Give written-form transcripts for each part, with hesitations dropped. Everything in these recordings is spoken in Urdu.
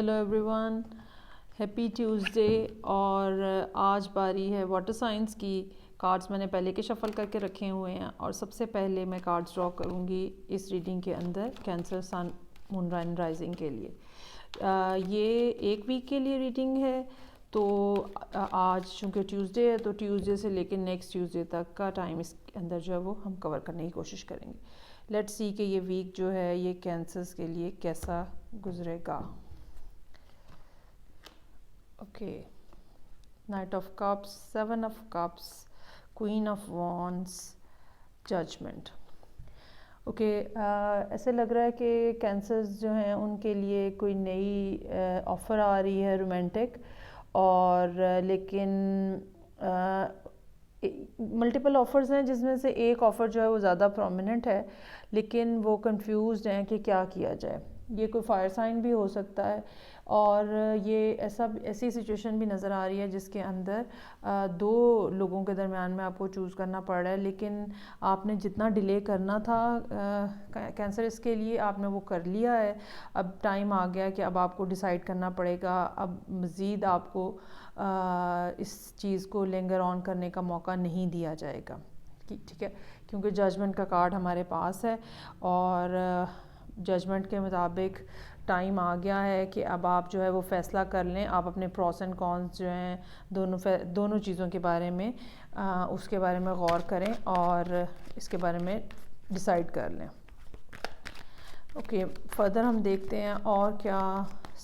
Hello every one, happy Tuesday. اور آج باری ہے واٹر سائنس کی۔ کارڈز میں نے پہلے کے شفل کر کے رکھے ہوئے ہیں اور سب سے پہلے میں کارڈز ڈرا کروں گی اس ریڈنگ کے اندر کینسر سن مون رائزنگ کے لیے۔ یہ ایک ویک کے لیے ریڈنگ ہے، تو آج چونکہ ٹیوزڈے ہے تو ٹیوزڈے سے لے کے نیکسٹ ٹیوزڈے تک کا ٹائم اس کے اندر جو ہے وہ ہم کور کرنے کی کوشش کریں گے۔ لیٹس سی کہ یہ ویک جو ہے یہ کینسرز کے لیے کیسا گزرے گا۔ Okay, knight of cups, 7 of cups, queen of wands, judgement. Okay, ایسے لگ رہا ہے کہ کینسرز جو ہیں ان کے لیے کوئی نئی آفر آ رہی ہے رومانٹک، اور لیکن ملٹیپل آفرز ہیں جس میں سے ایک آفر جو ہے وہ زیادہ پرومیننٹ ہے، لیکن وہ کنفیوزڈ ہیں کہ کیا کیا جائے۔ یہ کوئی فائر سائن بھی ہو سکتا ہے، اور یہ ایسی سچویشن بھی نظر آ رہی ہے جس کے اندر دو لوگوں کے درمیان میں آپ کو چوز کرنا پڑ رہا ہے، لیکن آپ نے جتنا ڈیلے کرنا تھا کینسر اس کے لیے آپ نے وہ کر لیا ہے۔ اب ٹائم آ گیا کہ اب آپ کو ڈیسائیڈ کرنا پڑے گا، اب مزید آپ کو اس چیز کو لنگر آن کرنے کا موقع نہیں دیا جائے گا، ٹھیک ہے، کیونکہ ججمنٹ کا کارڈ ہمارے پاس ہے، اور ججمنٹ کے مطابق ٹائم آ گیا ہے کہ اب آپ جو ہے وہ فیصلہ کر لیں۔ آپ اپنے پروس اینڈ کونس جو ہیں دونوں چیزوں کے بارے میں اس کے بارے میں غور کریں اور اس کے بارے میں ڈیسائیڈ کر لیں۔ اوکے، فردر ہم دیکھتے ہیں اور کیا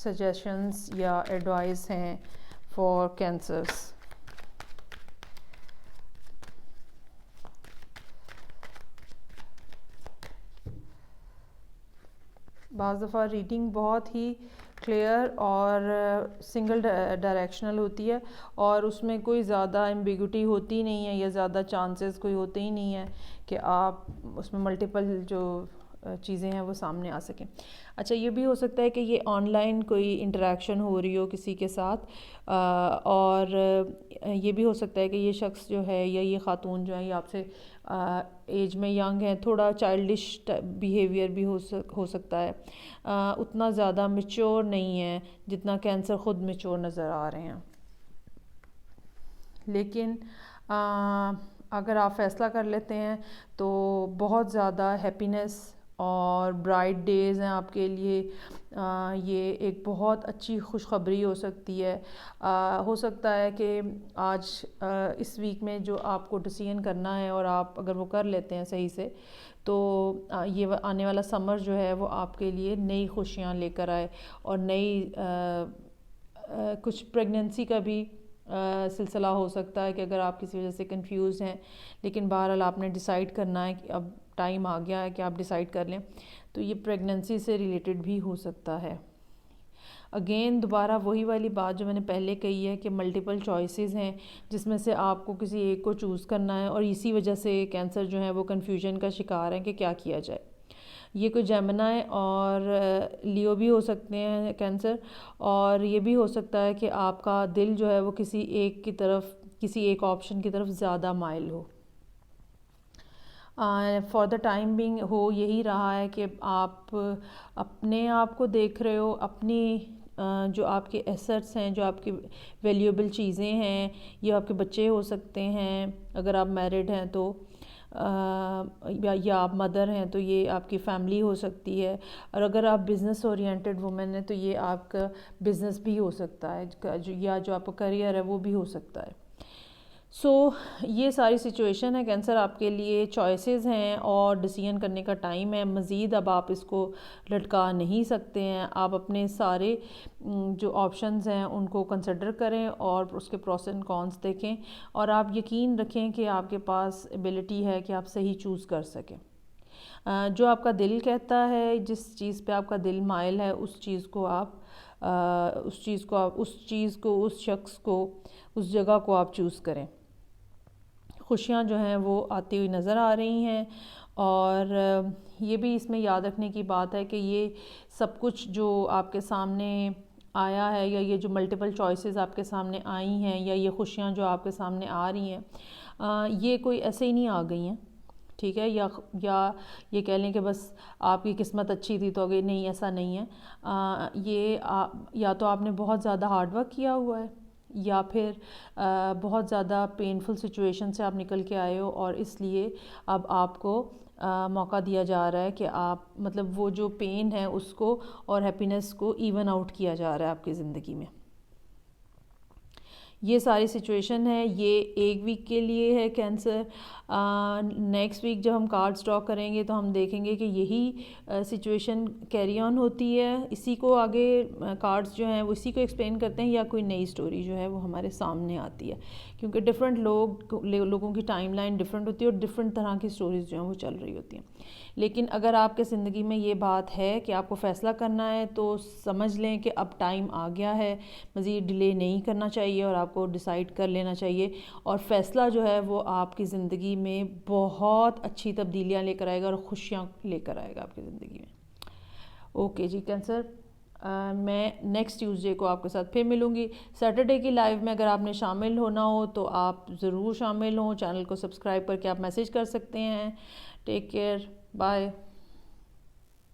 سجیشنز یا ایڈوائز ہیں فار کینسرز۔ بعض دفعہ ریڈنگ بہت ہی کلیئر اور سنگل ڈائریکشنل ہوتی ہے، اور اس میں کوئی زیادہ ایمبیگوٹی ہوتی نہیں ہے، یا زیادہ چانسز کوئی ہوتے ہی نہیں ہیں کہ آپ اس میں ملٹیپل جو چیزیں ہیں وہ سامنے آ سکیں۔ اچھا، یہ بھی ہو سکتا ہے کہ یہ آن لائن کوئی انٹریکشن ہو رہی ہو کسی کے ساتھ، اور یہ بھی ہو سکتا ہے کہ یہ شخص جو ہے یا یہ خاتون جو ہے یہ آپ سے ایج میں ینگ ہے، تھوڑا چائلڈش بیہیویئر بھی ہو سکتا ہے، اتنا زیادہ میچور نہیں ہے جتنا کینسر خود میچور نظر آ رہے ہیں۔ لیکن اگر آپ فیصلہ کر لیتے ہیں تو بہت زیادہ ہیپینس اور برائٹ ڈیز ہیں آپ کے لیے۔ یہ ایک بہت اچھی خوشخبری ہو سکتی ہے۔ ہو سکتا ہے کہ آج اس ویک میں جو آپ کو ڈیسیژن کرنا ہے اور آپ اگر وہ کر لیتے ہیں صحیح سے، تو یہ آنے والا سمر جو ہے وہ آپ کے لیے نئی خوشیاں لے کر آئے، اور نئی کچھ پریگننسی کا بھی سلسلہ ہو سکتا ہے کہ اگر آپ کسی وجہ سے کنفیوز ہیں، لیکن بہرحال آپ نے ڈیسائیڈ کرنا ہے کہ اب ٹائم آ گیا ہے کہ آپ ڈیسائیڈ کر لیں، تو یہ پریگننسی سے ریلیٹڈ بھی ہو سکتا ہے۔ اگین دوبارہ وہی والی بات جو میں نے پہلے کہی ہے کہ ملٹیپل چوائسیز ہیں جس میں سے آپ کو کسی ایک کو چوز کرنا ہے، اور اسی وجہ سے کینسر جو ہے وہ کنفیوژن کا شکار ہے کہ کیا کیا جائے۔ یہ کوئی جیمنائی اور لیو بھی ہو سکتے ہیں کینسر، اور یہ بھی ہو سکتا ہے کہ آپ کا دل جو ہے وہ کسی ایک آپشن کی طرف زیادہ مائل ہو۔ فار دا ٹائم بینگ ہو یہی رہا ہے کہ آپ اپنے آپ کو دیکھ رہے ہو، اپنی جو آپ کے ایسٹس ہیں، جو آپ کی ویلیوبل چیزیں ہیں، یہ آپ کے بچے ہو سکتے ہیں اگر آپ میرڈ ہیں تو، یا آپ مدر ہیں تو یہ آپ کی فیملی ہو سکتی ہے، اور اگر آپ بزنس اورینٹڈ وومن ہیں تو یہ آپ کا بزنس بھی ہو سکتا ہے، یا جو آپ کا کریئر ہے وہ بھی ہو سکتا ہے۔ سو یہ ساری سچویشن ہے کینسر آپ کے لیے، چوائسیز ہیں اور ڈیسیژن کرنے کا ٹائم ہے۔ مزید اب آپ اس کو لٹکا نہیں سکتے ہیں، آپ اپنے سارے جو آپشنز ہیں ان کو کنسیڈر کریں اور اس کے پروس اینڈ کونس دیکھیں، اور آپ یقین رکھیں کہ آپ کے پاس ایبلٹی ہے کہ آپ صحیح چوز کر سکیں۔ جو آپ کا دل کہتا ہے، جس چیز پہ آپ کا دل مائل ہے، اس شخص کو، اس جگہ کو آپ چوز کریں۔ خوشیاں جو ہیں وہ آتی ہوئی نظر آ رہی ہیں، اور یہ بھی اس میں یاد رکھنے کی بات ہے کہ یہ سب کچھ جو آپ کے سامنے آیا ہے، یا یہ جو ملٹیپل چوائسیز آپ کے سامنے آئی ہیں، یا یہ خوشیاں جو آپ کے سامنے آ رہی ہیں، یہ کوئی ایسے ہی نہیں آ گئی ہیں، ٹھیک ہے، یا یہ کہہ لیں کہ بس آپ کی قسمت اچھی تھی تو آگے، نہیں، ایسا نہیں ہے. یہ یا تو آپ نے بہت زیادہ ہارڈ ورک کیا ہوا ہے، یا پھر بہت زیادہ پینفل سچویشن سے آپ نکل کے آئے ہو، اور اس لیے اب آپ کو موقع دیا جا رہا ہے کہ آپ مطلب وہ جو پین ہے اس کو اور ہیپینس کو ایون آؤٹ کیا جا رہا ہے آپ کی زندگی میں. یہ ساری سچویشن ہے. یہ ایک ویک کے لیے ہے کینسر. نیکسٹ ویک جب ہم کارڈ اسٹاک کریں گے تو ہم دیکھیں گے کہ یہی سچویشن کیری آن ہوتی ہے، اسی کو آگے کارڈز جو ہیں وہ اسی کو ایکسپلین کرتے ہیں، یا کوئی نئی اسٹوری جو ہے وہ ہمارے سامنے آتی ہے، کیونکہ ڈفرینٹ لوگوں کی ٹائم لائن ڈفرینٹ ہوتی ہے اور ڈفرینٹ طرح کی اسٹوریز جو ہیں وہ چل رہی ہوتی ہیں. لیکن اگر آپ کے زندگی میں یہ بات ہے کہ آپ کو فیصلہ کرنا ہے تو سمجھ لیں کہ اب ٹائم آ گیا ہے، مزید ڈیلے نہیں کرنا چاہیے اور آپ کو ڈیسائیڈ کر لینا چاہیے، اور فیصلہ جو ہے وہ آپ کی زندگی میں بہت اچھی تبدیلیاں لے کر آئے گا اور خوشیاں لے کر آئے گا آپ کی زندگی میں. اوکے جی کینسر، میں نیکسٹ ٹیوزڈے کو آپ کے ساتھ پھر ملوں گی. سیٹرڈے کی لائیو میں اگر آپ نے شامل ہونا ہو تو آپ ضرور شامل ہوں. چینل کو سبسکرائب کر کے آپ میسیج کر سکتے ہیں. Take care, bye.